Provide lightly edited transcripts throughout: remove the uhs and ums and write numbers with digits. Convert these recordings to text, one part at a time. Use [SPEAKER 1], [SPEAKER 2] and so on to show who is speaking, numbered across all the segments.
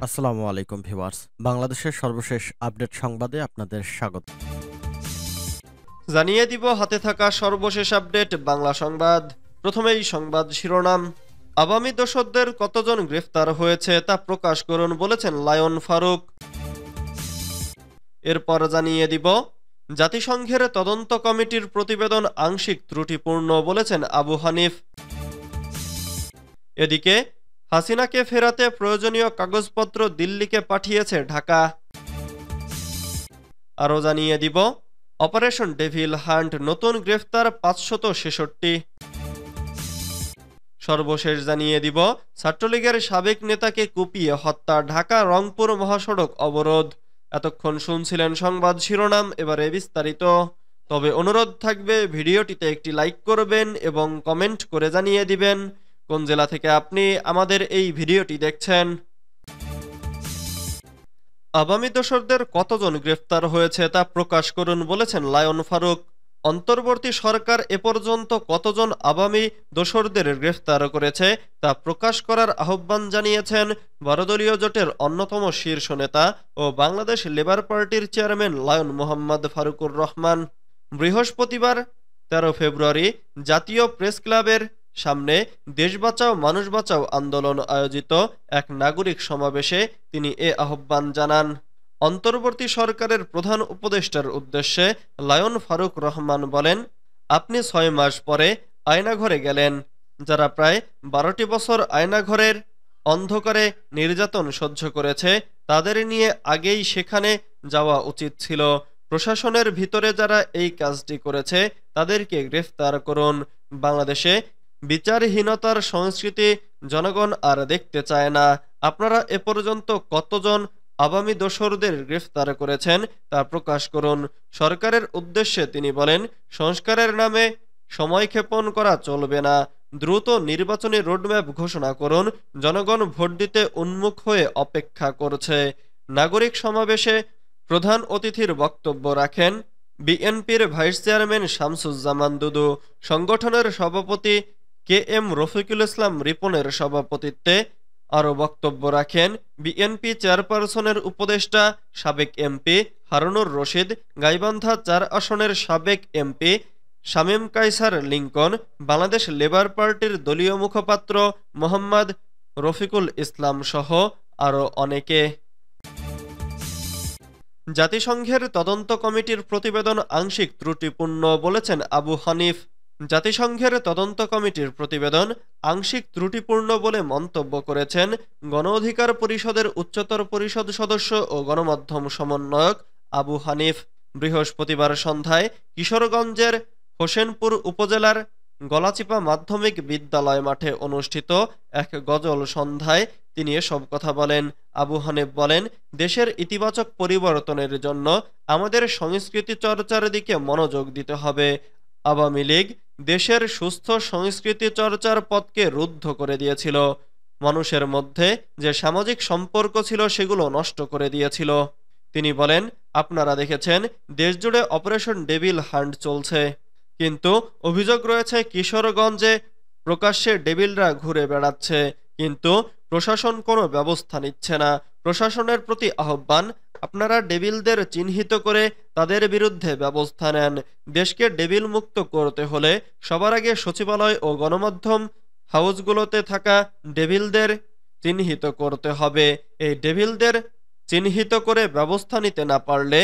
[SPEAKER 1] আসসালামু আলাইকুম ভিউয়ার্স। বাংলাদেশের সর্বশেষ আপডেট সংবাদে আপনাদের স্বাগত।
[SPEAKER 2] জানিয়ে দিব হাতে থাকা সর্বশেষ আপডেট বাংলা সংবাদ। প্রথমেই সংবাদ শিরোনাম। আওয়ামী দোসরদের কতজন গ্রেফতার হয়েছে তা প্রকাশ করুন বলেছেন লায়ন ফারুক। এরপর জানিয়ে দিব জাতিসংঘের তদন্ত কমিটির প্রতিবেদন আংশিক ত্রুটিপূর্ণ বলেছেন আবু হানিফ। এদিকে হাসিনাকে ফেরাতে প্রয়োজনীয় কাগজপত্র দিল্লিকে পাঠিয়েছে ঢাকা। আরও জানিয়ে দিব অপারেশন ডেভিল হান্ট, নতুন গ্রেফতার 566। সর্বশেষ জানিয়ে দিব ছাত্রলীগের সাবেক নেতাকে কুপিয়ে হত্যা, ঢাকা রংপুর মহাসড়ক অবরোধ। এতক্ষণ শুনছিলেন সংবাদ শিরোনাম, এবারে বিস্তারিত। তবে অনুরোধ থাকবে ভিডিওটিতে একটি লাইক করবেন এবং কমেন্ট করে জানিয়ে দিবেন কোন জেলা থেকে আপনি আমাদের এই ভিডিওটি দেখছেন। আওয়ামী দোসরদের কতজন গ্রেফতার হয়েছে তা প্রকাশ করুন বলেছেন লায়ন ফারুক। অন্তর্বর্তী সরকার এ পর্যন্ত কতজন আওয়ামী দোসরদের গ্রেফতার করেছে তা প্রকাশ করার আহ্বান জানিয়েছেন 12 দলীয় জোটের অন্যতম শীর্ষ নেতা ও বাংলাদেশ লেবার পার্টির চেয়ারম্যান লায়ন মোহাম্মদ ফারুকুর রহমান। বৃহস্পতিবার 13 ফেব্রুয়ারি জাতীয় প্রেস ক্লাবের সামনে দেশ বাঁচাও মানুষ বাঁচাও আন্দোলন আয়োজিত এক নাগরিক সমাবেশে তিনি এ আহ্বান জানান। অন্তর্বর্তী সরকারের প্রধান উপদেষ্টার উদ্দেশ্যে লায়ন ফারুক রহমান বলেন, আপনি 6 মাস পরে আয়নাঘরে গেলেন। যারা প্রায় 12টি বছর আয়নাঘরের অন্ধকারে নির্যাতন সহ্য করেছে তাদের নিয়ে আগেই সেখানে যাওয়া উচিত ছিল। প্রশাসনের ভিতরে যারা এই কাজটি করেছে তাদেরকে গ্রেফতার করুন। বাংলাদেশে বিচারহীনতার সংস্কৃতি জনগণ আর দেখতে চায় না। আপনারা এ পর্যন্ত কতজন আওয়ামী দোসরদের গ্রেফতার করেছেন তা প্রকাশ করুন। সরকারের উদ্দেশ্যে তিনি বলেন, সংস্কারের নামে সময়ক্ষেপণ করা চলবে না। দ্রুত নির্বাচনী রোডম্যাপ ঘোষণা করুন। জনগণ ভোট দিতে উন্মুখ হয়ে অপেক্ষা করছে। নাগরিক সমাবেশে প্রধান অতিথির বক্তব্য রাখেন বিএনপির ভাইস চেয়ারম্যান শামসুজ্জামান দুদু। সংগঠনের সভাপতি কে এম রফিকুল ইসলাম রিপনের সভাপতিত্বে আরও বক্তব্য রাখেন বিএনপি চেয়ারপারসনের উপদেষ্টা সাবেক এমপি হারুনুর রশিদ, গাইবান্ধা 4 আসনের সাবেক MP Shamim Kaiser Lincoln, Bangladesh labour পার্টির দলীয় মুখপাত্র মোহাম্মদ রফিকুল ইসলাম সহ আরও অনেকে। জাতিসংঘের তদন্ত কমিটির প্রতিবেদন আংশিক ত্রুটিপূর্ণ বলেছেন আবু হানিফ। জাতিসংঘের তদন্ত কমিটির প্রতিবেদন আংশিক ত্রুটিপূর্ণ বলে মন্তব্য করেছেন গণ অধিকার পরিষদের উচ্চতর পরিষদ সদস্য ও গণমাধ্যম সমন্বয়ক আবু হানিফ। বৃহস্পতিবার সন্ধ্যায় কিশোরগঞ্জের হোসেনপুর উপজেলার গলাচিপা মাধ্যমিক বিদ্যালয় মাঠে অনুষ্ঠিত এক গজল সন্ধ্যায় তিনি এসব কথা বলেন। আবু হানিফ বলেন, দেশের ইতিবাচক পরিবর্তনের জন্য আমাদের সংস্কৃতি চর্চার দিকে মনোযোগ দিতে হবে। আওয়ামী লীগ দেশের সুস্থ সংস্কৃতি চর্চার পথকে রুদ্ধ করে দিয়েছিল। মানুষের মধ্যে যে সামাজিক সম্পর্ক ছিল সেগুলো নষ্ট করে দিয়েছিল। তিনি বলেন, আপনারা দেখেছেন দেশজুড়ে অপারেশন ডেভিল হান্ট চলছে, কিন্তু অভিযোগ রয়েছে কিশোরগঞ্জে প্রকাশ্যে ডেভিলরা ঘুরে বেড়াচ্ছে, কিন্তু প্রশাসন কোনো ব্যবস্থা নিচ্ছে না। প্রশাসনের প্রতি আহ্বান, আপনারা ডেভিলদের চিহ্নিত করে তাদের বিরুদ্ধে ব্যবস্থা নেন। দেশকে ডেভিল মুক্ত করতে হলে সবার আগে সচিবালয় ও গণমাধ্যম হাউসগুলোতে থাকা ডেভিলদের চিহ্নিত করতে হবে। এই ডেভিলদের চিহ্নিত করে ব্যবস্থা নিতে না পারলে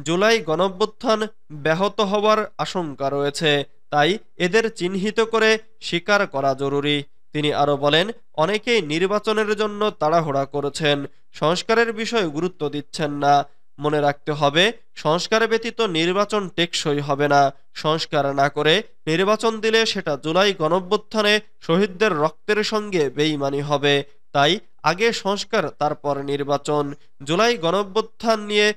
[SPEAKER 2] জুলাই গণঅভ্যুত্থান ব্যাহত হওয়ার আশঙ্কা রয়েছে। তাই এদের চিহ্নিত করে স্বীকার করা জরুরি। তিনি আরো বলেন, অনেকেই নির্বাচনের জন্য তাড়াহুড়া করেছেন, সংস্কারের বিষয়ে গুরুত্ব দিচ্ছেন না। মনে রাখতে হবে, সংস্কার ব্যতীত নির্বাচন টেকসই হবে না। সংস্কার না করে নির্বাচন দিলে সেটা জুলাই গণঅভ্যুত্থানে শহীদদের রক্তের সঙ্গে বেইমানি হবে। তাই আগে সংস্কার তারপর নির্বাচন। জুলাই গণঅভ্যুত্থান নিয়ে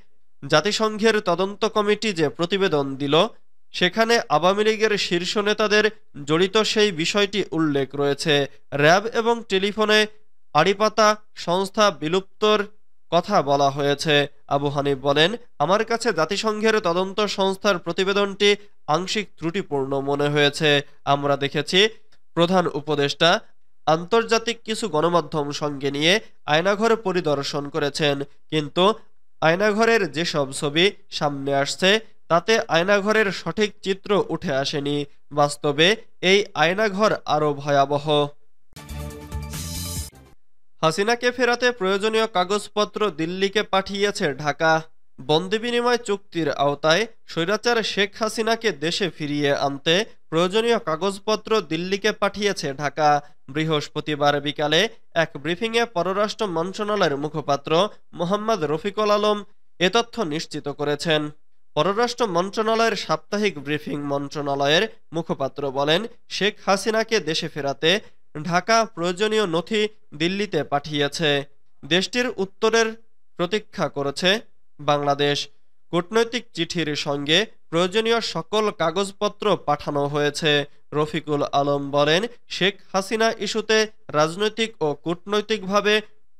[SPEAKER 2] জাতিসংঘের তদন্ত কমিটি যে প্রতিবেদন দিল সেখানে আওয়ামী লীগের শীর্ষ নেতাদের জড়িত সেই বিষয়টি উল্লেখ রয়েছে। র্যাব এবং টেলিফোনে আড়িপাতা সংস্থা বিলুপ্তর কথা বলা হয়েছে। আবু হানিফ বলেন, আমার কাছে জাতিসংঘের তদন্ত সংস্থার প্রতিবেদনটি আংশিক ত্রুটিপূর্ণ মনে হয়েছে। আমরা দেখেছি প্রধান উপদেষ্টা আন্তর্জাতিক কিছু গণমাধ্যম সঙ্গে নিয়ে আয়নাঘর পরিদর্শন করেছেন, কিন্তু আয়নাঘরের যেসব ছবি সামনে আসছে তাতে আয়নাঘরের সঠিক চিত্র উঠে আসেনি। বাস্তবে এই আয়নাঘর আরও ভয়াবহ। হাসিনাকে ফেরাতে প্রয়োজনীয় কাগজপত্র দিল্লিকে পাঠিয়েছে ঢাকা। বন্দি বিনিময় চুক্তির আওতায় স্বৈরাচার শেখ হাসিনাকে দেশে ফিরিয়ে আনতে প্রয়োজনীয় কাগজপত্র দিল্লিকে পাঠিয়েছে ঢাকা। বৃহস্পতিবার বিকালে এক ব্রিফিংয়ে পররাষ্ট্র মন্ত্রণালয়ের মুখপাত্র মোহাম্মদ রফিকুল আলম এ তথ্য নিশ্চিত করেছেন। পররাষ্ট্র মন্ত্রণালয়ের সাপ্তাহিক ব্রিফিং মন্ত্রণালয়ের মুখপাত্র বলেন, শেখ হাসিনাকে দেশে ফেরাতে ঢাকা প্রয়োজনীয় নথি দিল্লিতে পাঠিয়েছে। দেশটির উত্তরের প্রতীক্ষা করেছে বাংলাদেশ। কূটনৈতিক চিঠির সঙ্গে প্রয়োজনীয় সকল কাগজপত্র পাঠানো হয়েছে। রফিকুল আলম বলেন, শেখ হাসিনা ইস্যুতে রাজনৈতিক ও কূটনৈতিকভাবে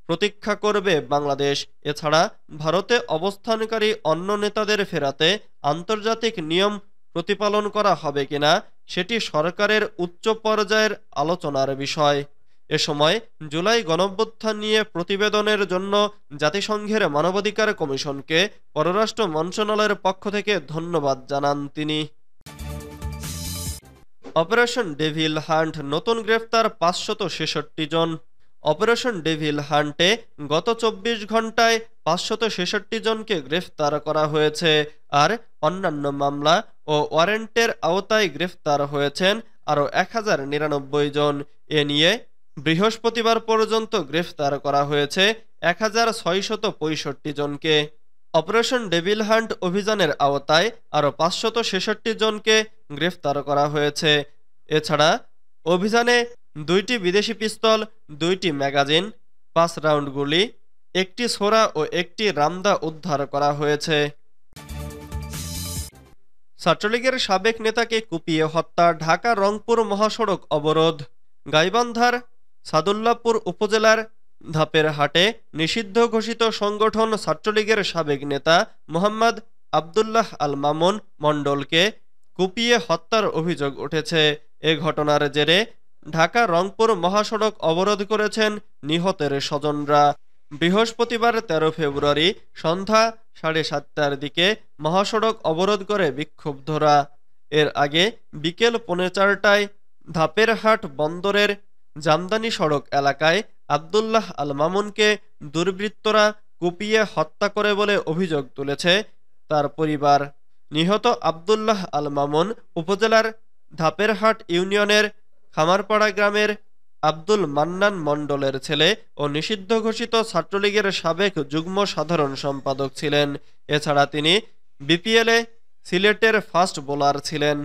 [SPEAKER 2] প্রতীক্ষা করবে বাংলাদেশ। এছাড়া ভারতে অবস্থানকারী অন্য নেতাদের ফেরাতে আন্তর্জাতিক নিয়ম প্রতিপালন করা হবে কিনা সেটি সরকারের উচ্চ পর্যায়ের আলোচনার বিষয়। এ সময় জুলাই গণঅভ্যুত্থান নিয়ে প্রতিবেদনের জন্য জাতিসংঘের মানবাধিকার কমিশনকে পররাষ্ট্র মন্ত্রণালয়ের পক্ষ থেকে ধন্যবাদ জানান তিনি। অপারেশন ডেভিল হান্ট, নতুন গ্রেফতার ৫৬৬ জন। অপারেশন ডেভিল হান্টে গত ২৪ ঘন্টায় ৫৬৬ জনকে গ্রেফতার করা হয়েছে, আর অন্যান্য মামলা ও ওয়ারেন্টের আওতায় গ্রেফতার হয়েছেন আরও ১,০৯৯ জন। এ নিয়ে বৃহস্পতিবার পর্যন্ত গ্রেফতার করা হয়েছে ১,৬৬৫ জনকে। অপারেশন ডেভিল হান্ট অভিযানের আওতায় আরও ৫৬৬ জনকে গ্রেফতার করা হয়েছে। এছাড়া অভিযানে ২টি বিদেশি পিস্তল, ২টি ম্যাগাজিন, ৫ রাউন্ড গুলি, ১টি ছোরা ও ১টি রামদা উদ্ধার করা হয়েছে। ছাত্রলীগের সাবেক নেতাকে কুপিয়ে হত্যা, ঢাকা রংপুর মহাসড়ক অবরোধ। গাইবান্ধার সাদুল্লাপুর উপজেলার ধাপের হাটে নিষিদ্ধ ঘোষিত সংগঠন ছাত্রলীগের সাবেক নেতা মোহাম্মদ আবদুল্লাহ আল মামুন মণ্ডলকে কুপিয়ে হত্যার অভিযোগ উঠেছে। এ ঘটনার জেরে ঢাকা রংপুর মহাসড়ক অবরোধ করেছেন নিহতের স্বজনরা। বৃহস্পতিবার ১৩ ফেব্রুয়ারি সন্ধ্যা ৭:৩০টার দিকে মহাসড়ক অবরোধ করে বিক্ষুব্ধরা। এর আগে বিকেল ৪:৩০টায় ধাপের হাট বন্দরের জামদানি সড়ক এলাকায় আবদুল্লাহ আল মামুনকে দুর্বৃত্তরা কুপিয়ে হত্যা করে বলে অভিযোগ তুলেছে তার পরিবার। নিহত আবদুল্লাহ আল মামুন উপজেলার ধাপেরহাট ইউনিয়নের খামারপাড়া গ্রামের আব্দুল মান্নান মণ্ডলের ছেলে ও নিষিদ্ধ ঘোষিত ছাত্রলীগের সাবেক যুগ্ম সাধারণ সম্পাদক ছিলেন। এছাড়া তিনি বিপিএলে সিলেটের ফাস্ট বোলার ছিলেন।